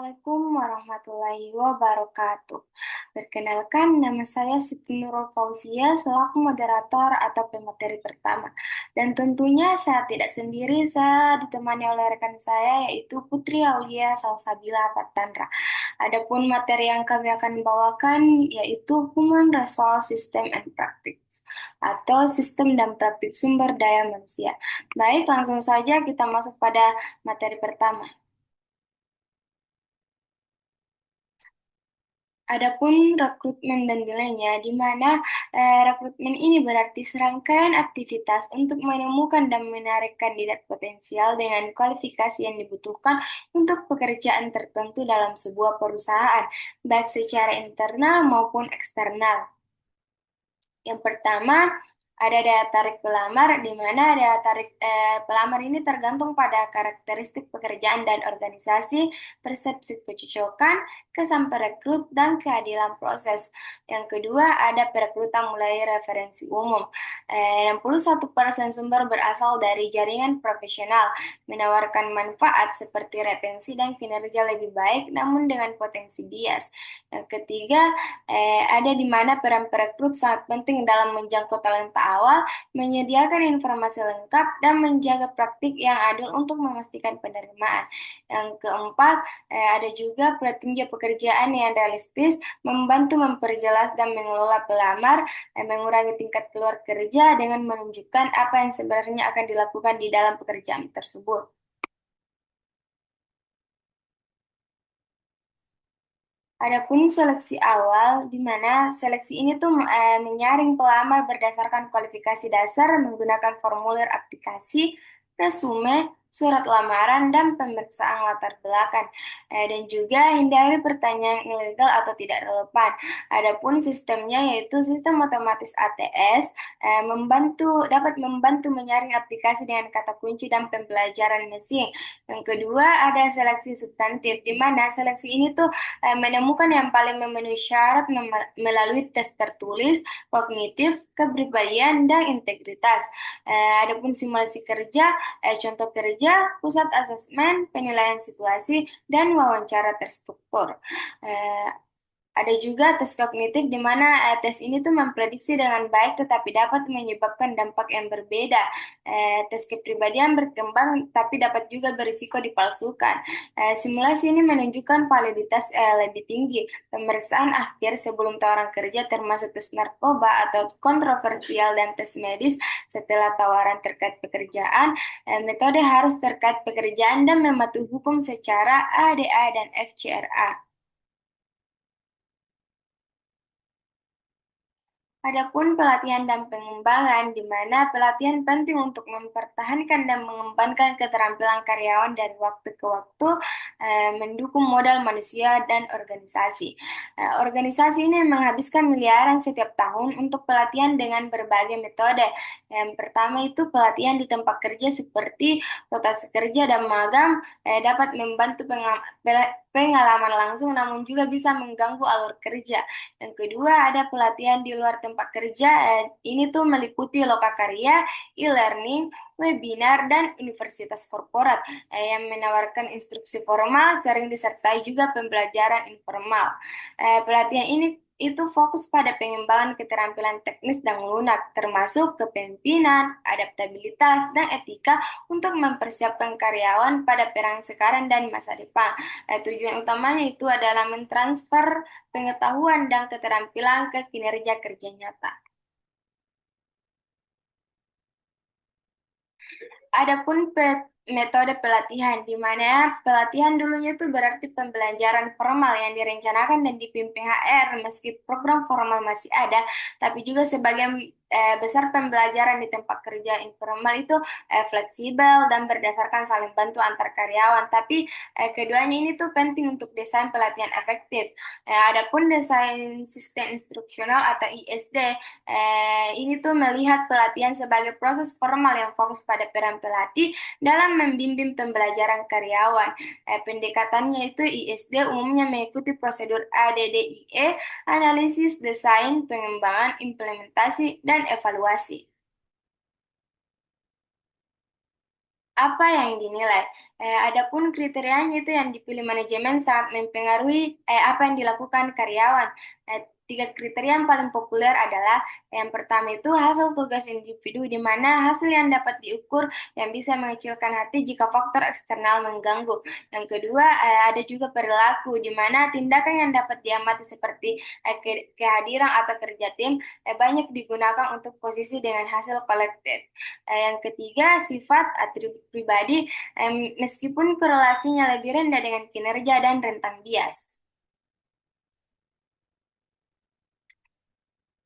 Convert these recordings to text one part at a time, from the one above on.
Assalamualaikum warahmatullahi wabarakatuh. Perkenalkan, nama saya Siti Nurul Fauzia selaku moderator atau pemateri pertama. Dan tentunya saya tidak sendiri, saya ditemani oleh rekan saya yaitu Putri Aulia Salsabila Patandra. Adapun materi yang kami akan bawakan yaitu Human Resource System and Practice atau Sistem dan Praktik Sumber Daya Manusia. Baik, langsung saja kita masuk pada materi pertama. Adapun rekrutmen dan nilainya, di mana rekrutmen ini berarti serangkaian aktivitas untuk menemukan dan menarik kandidat potensial dengan kualifikasi yang dibutuhkan untuk pekerjaan tertentu dalam sebuah perusahaan, baik secara internal maupun eksternal. Yang pertama, ada daya tarik pelamar, di mana daya tarik pelamar ini tergantung pada karakteristik pekerjaan dan organisasi, persepsi kecocokan, kesan perekrut, dan keadilan proses. Yang kedua, ada perekrutan mulai referensi umum. 61% sumber berasal dari jaringan profesional, menawarkan manfaat seperti retensi dan kinerja lebih baik, namun dengan potensi bias. Yang ketiga, ada di mana peran perekrut sangat penting dalam menjangkau talenta awal, menyediakan informasi lengkap, dan menjaga praktik yang adil untuk memastikan penerimaan. Yang keempat, ada juga petinjau pekerjaan yang realistis, membantu memperjelas dan mengelola pelamar, mengurangi tingkat keluar kerja dengan menunjukkan apa yang sebenarnya akan dilakukan di dalam pekerjaan tersebut. Adapun seleksi awal, di mana seleksi ini tuh menyaring pelamar berdasarkan kualifikasi dasar menggunakan formulir aplikasi, resume, surat lamaran, dan pemeriksaan latar belakang. Dan juga hindari pertanyaan ilegal atau tidak relevan. Adapun sistemnya yaitu sistem otomatis ATS, dapat membantu menyaring aplikasi dengan kata kunci dan pembelajaran mesin. Yang kedua ada seleksi substantif, di mana seleksi ini tuh menemukan yang paling memenuhi syarat melalui tes tertulis, kognitif, kepribadian, dan integritas. Adapun simulasi kerja, contoh kerja, pusat asesmen, penilaian situasi, dan wawancara terstruktur. Eh, ada juga tes kognitif di mana tes ini tuh memprediksi dengan baik tetapi dapat menyebabkan dampak yang berbeda. Tes kepribadian berkembang tapi dapat juga berisiko dipalsukan. Simulasi ini menunjukkan validitas lebih tinggi. Pemeriksaan akhir sebelum tawaran kerja termasuk tes narkoba atau kontroversial dan tes medis setelah tawaran terkait pekerjaan. Metode harus terkait pekerjaan dan mematuhi hukum secara ADA dan FCRA. Adapun pelatihan dan pengembangan, di mana pelatihan penting untuk mempertahankan dan mengembangkan keterampilan karyawan dari waktu ke waktu, mendukung modal manusia dan organisasi. Organisasi ini menghabiskan miliaran setiap tahun untuk pelatihan dengan berbagai metode. Yang pertama itu pelatihan di tempat kerja seperti rotasi kerja dan magang, dapat membantu pengalaman langsung, namun juga bisa mengganggu alur kerja. Yang kedua, ada pelatihan di luar tempat kerja. Ini tuh meliputi lokakarya, e-learning, webinar, dan universitas korporat yang menawarkan instruksi formal, sering disertai juga pembelajaran informal. Pelatihan ini itu fokus pada pengembangan keterampilan teknis dan lunak, termasuk kepemimpinan, adaptabilitas, dan etika untuk mempersiapkan karyawan pada perang sekarang dan masa depan. Tujuan utamanya itu adalah mentransfer pengetahuan dan keterampilan ke kinerja kerja nyata. Adapun metode pelatihan, di mana pelatihan dulunya itu berarti pembelajaran formal yang direncanakan dan dipimpin HR, meski program formal masih ada, tapi juga sebagian besar pembelajaran di tempat kerja informal itu fleksibel dan berdasarkan saling bantu antar karyawan. Tapi keduanya ini tuh penting untuk desain pelatihan efektif. Adapun desain sistem instruksional atau ISD, ini tuh melihat pelatihan sebagai proses formal yang fokus pada peran pelatih dalam membimbing pembelajaran karyawan. Pendekatannya itu ISD umumnya mengikuti prosedur ADDIE, analisis, desain, pengembangan, implementasi, dan evaluasi. apa yang dinilai. Adapun kriterianya itu yang dipilih manajemen sangat mempengaruhi apa yang dilakukan karyawan. Tiga kriteria yang paling populer adalah yang pertama itu hasil tugas individu, di mana hasil yang dapat diukur yang bisa mengecilkan hati jika faktor eksternal mengganggu. Yang kedua, ada juga perilaku, di mana tindakan yang dapat diamati seperti kehadiran atau kerja tim banyak digunakan untuk posisi dengan hasil kolektif. Yang ketiga, sifat atribut pribadi, meskipun korelasinya lebih rendah dengan kinerja dan rentang bias.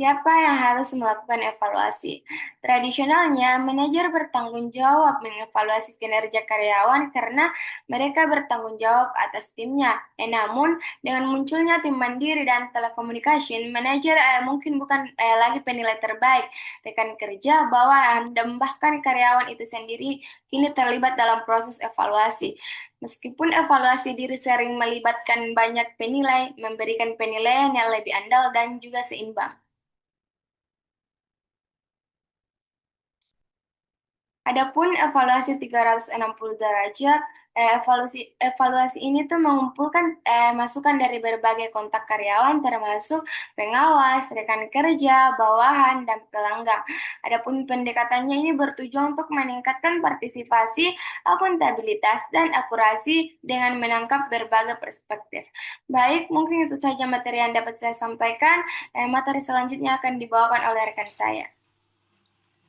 Siapa yang harus melakukan evaluasi? Tradisionalnya, manajer bertanggung jawab mengevaluasi kinerja karyawan karena mereka bertanggung jawab atas timnya. Namun, dengan munculnya tim mandiri dan telekomunikasi, manajer mungkin bukan lagi penilai terbaik. Rekan kerja, bawahan, dan bahkan karyawan itu sendiri kini terlibat dalam proses evaluasi. Meskipun evaluasi diri sering melibatkan banyak penilai, memberikan penilaian yang lebih andal dan juga seimbang. Adapun evaluasi 360 derajat, evaluasi evaluasi ini tuh mengumpulkan masukan dari berbagai kontak karyawan termasuk pengawas, rekan kerja, bawahan, dan pelanggan. Adapun pendekatannya ini bertujuan untuk meningkatkan partisipasi, akuntabilitas, dan akurasi dengan menangkap berbagai perspektif. Baik, mungkin itu saja materi yang dapat saya sampaikan. Materi selanjutnya akan dibawakan oleh rekan saya.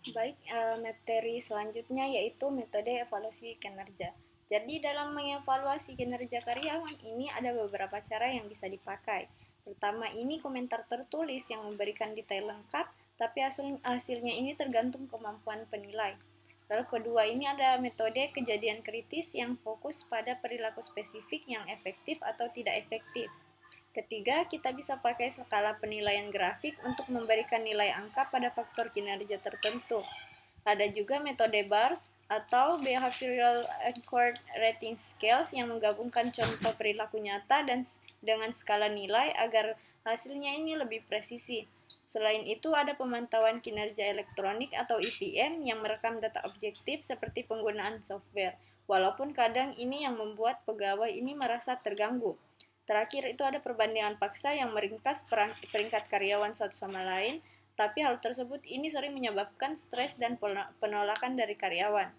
Baik, materi selanjutnya yaitu metode evaluasi kinerja. Jadi dalam mengevaluasi kinerja karyawan ini ada beberapa cara yang bisa dipakai. Pertama ini komentar tertulis yang memberikan detail lengkap, tapi hasilnya ini tergantung kemampuan penilai. Lalu kedua ini ada metode kejadian kritis yang fokus pada perilaku spesifik yang efektif atau tidak efektif. Ketiga, kita bisa pakai skala penilaian grafik untuk memberikan nilai angka pada faktor kinerja tertentu. Ada juga metode BARS atau Behavioral Accord Rating Scales yang menggabungkan contoh perilaku nyata dan dengan skala nilai agar hasilnya ini lebih presisi. Selain itu, ada pemantauan kinerja elektronik atau EPM yang merekam data objektif seperti penggunaan software. Walaupun kadang ini yang membuat pegawai ini merasa terganggu. Terakhir itu ada perbandingan paksa yang meringkas peringkat karyawan satu sama lain, tapi hal tersebut ini sering menyebabkan stres dan penolakan dari karyawan.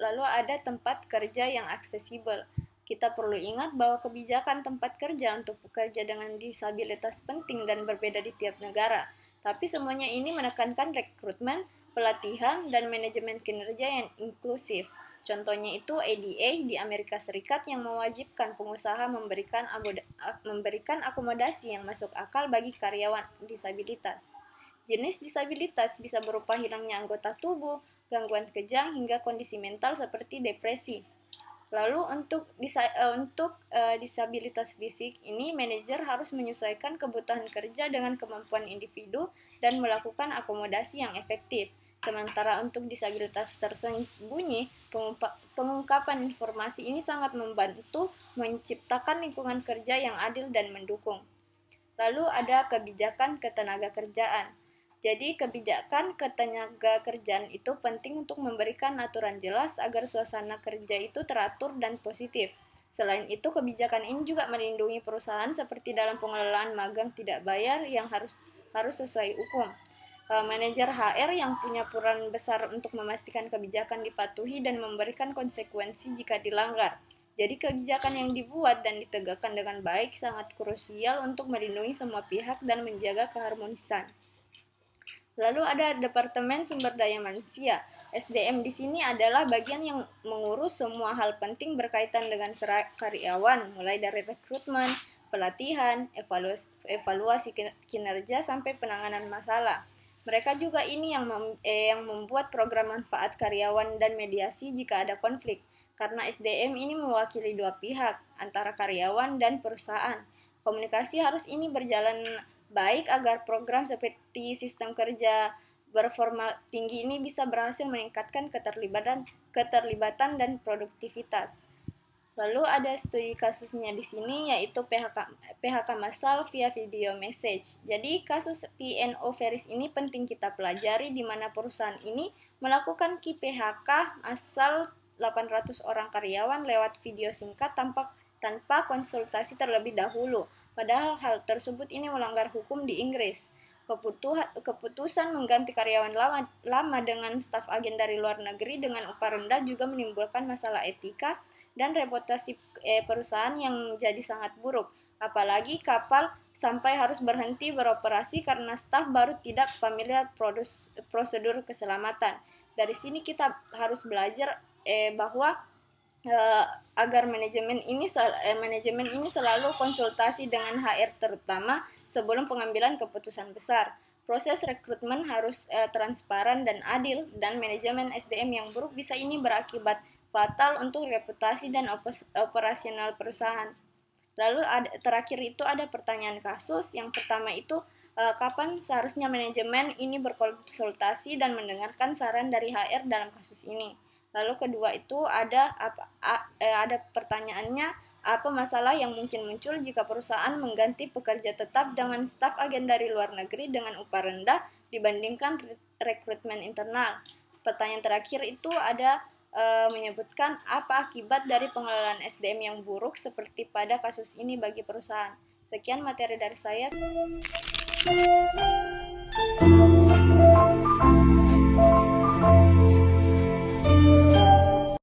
Lalu ada tempat kerja yang aksesibel. Kita perlu ingat bahwa kebijakan tempat kerja untuk pekerja dengan disabilitas penting dan berbeda di tiap negara. Tapi semuanya ini menekankan rekrutmen, pelatihan, dan manajemen kinerja yang inklusif. Contohnya itu ADA di Amerika Serikat yang mewajibkan pengusaha memberikan akomodasi yang masuk akal bagi karyawan disabilitas. Jenis disabilitas bisa berupa hilangnya anggota tubuh, gangguan kejang, hingga kondisi mental seperti depresi. Lalu untuk disabilitas fisik ini manajer harus menyesuaikan kebutuhan kerja dengan kemampuan individu dan melakukan akomodasi yang efektif. Sementara untuk disabilitas tersembunyi, pengungkapan informasi ini sangat membantu menciptakan lingkungan kerja yang adil dan mendukung. Lalu ada kebijakan ketenagakerjaan. Jadi kebijakan ketenagakerjaan itu penting untuk memberikan aturan jelas agar suasana kerja itu teratur dan positif. Selain itu, kebijakan ini juga melindungi perusahaan seperti dalam pengelolaan magang tidak bayar yang harus sesuai hukum. Manajer HR yang punya peran besar untuk memastikan kebijakan dipatuhi dan memberikan konsekuensi jika dilanggar. Jadi kebijakan yang dibuat dan ditegakkan dengan baik sangat krusial untuk melindungi semua pihak dan menjaga keharmonisan. Lalu ada Departemen Sumber Daya Manusia. SDM di sini adalah bagian yang mengurus semua hal penting berkaitan dengan karyawan, mulai dari rekrutmen, pelatihan, evaluasi kinerja sampai penanganan masalah. Mereka juga ini yang membuat program manfaat karyawan dan mediasi jika ada konflik. Karena SDM ini mewakili dua pihak, antara karyawan dan perusahaan. Komunikasi harus ini berjalan baik agar program seperti sistem kerja performa tinggi ini bisa berhasil meningkatkan keterlibatan dan produktivitas. Lalu ada studi kasusnya di sini yaitu PHK massal via video message. Jadi kasus PNO Veris ini penting kita pelajari di mana perusahaan ini melakukan PHK massal 800 orang karyawan lewat video singkat tanpa konsultasi terlebih dahulu. Padahal hal tersebut ini melanggar hukum di Inggris. Keputusan mengganti karyawan lama dengan staf agen dari luar negeri dengan upah rendah juga menimbulkan masalah etika dan reputasi perusahaan yang jadi sangat buruk. Apalagi kapal sampai harus berhenti beroperasi karena staf baru tidak familiar prosedur keselamatan. Dari sini kita harus belajar bahwa agar manajemen ini selalu konsultasi dengan HR terutama sebelum pengambilan keputusan besar. Proses rekrutmen harus transparan dan adil, dan manajemen SDM yang buruk bisa ini berakibat fatal untuk reputasi dan operasional perusahaan. Lalu terakhir itu ada pertanyaan kasus. Yang pertama itu kapan seharusnya manajemen ini berkonsultasi dan mendengarkan saran dari HR dalam kasus ini. Lalu kedua itu ada pertanyaannya, apa masalah yang mungkin muncul jika perusahaan mengganti pekerja tetap dengan staf agen dari luar negeri dengan upah rendah dibandingkan rekrutmen internal. Pertanyaan terakhir itu ada menyebutkan apa akibat dari pengelolaan SDM yang buruk seperti pada kasus ini bagi perusahaan. Sekian materi dari saya.